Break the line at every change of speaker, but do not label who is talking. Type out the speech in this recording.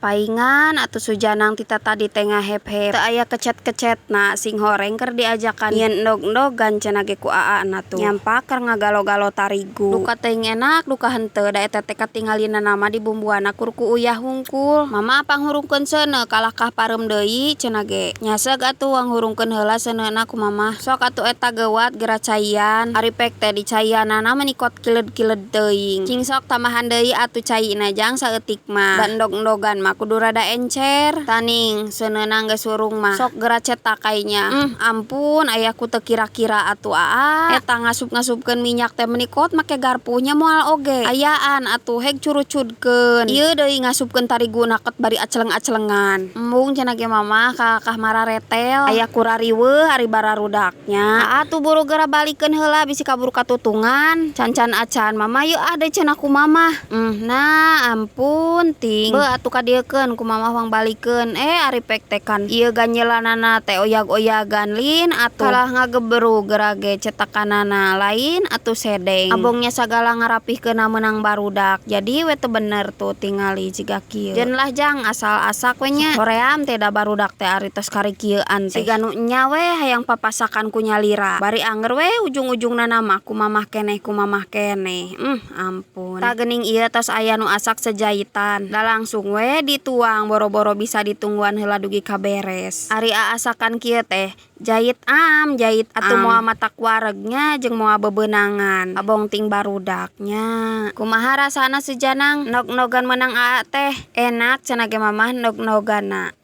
Paingan atau sujanang tita tadi tengah hep-hep teu aya kecet-kecetna sing horeng keur diajakan yen endog-endogan cenah ge ku aana tuh nyampak keur ngagalo-galo tarigu duka teuing enak duka henteu da eta teh katingalina nama di bumbuana kur ku uyah hungkul. Mama panghurungkeun seuneu kalahkah parem deui cenah ge nyaseg atuh wanghurungkeun heula seuneuna ku mama sok atuh eta geuwat geura caian ari pek teh di caianana menikot kiled-kiled teuing cing sok tamahan deui atuh caina jang saeutik mah da endog-endogan mah kudu rada encer taning seuneuna geus surung mah sok geura cetak kainya. Ampun ayahku teu kira-kira atuh eta ngasup-ngasupkeun minyak teh menikot make garpunya moal oge ayaan atuh heg curucudkeun ieu deui ngasupkeun tariguna ket bari aceleng-acelengan embung cenah ge mama kakah mararetel aya kurariweuh ari bararudaknya atuh buru geura balikeun heula bisi kaburu katutungan can-can acan mama yeuh ade cenah ku mama. Nah ampun ting beuh atuh kadiekeun ku mama wang balikeun ari pek teh kan ieu ganyelanana teh oyag-oyagan lin atuh kalah ngagebru geura ge cetakanana lain atuh sedeng abongnya sagala ngarapihkeunna meunang barudak jadi we teu bener tuh tingali jiga kieu jeun lah jang asal asak we nya hoream teh da barudak teh ari tos karikieuan teh siga nu nya we hayang papasakan ku nyalira bari anger we ujung-ujungna mah ku mamah keneh ampun ta geuning ieu tos aya nu asak sejahitan da langsung we dituang boro-boro bisa ditungguan heula dugi kaberes ari aasakan kieu teh jahit atuh moal matak waregnya jeung moal bebeunangan abong ting barudaknya kumaha rasana sujanang nog-nogan meunang teh enak cenah ge mamah nog-nogana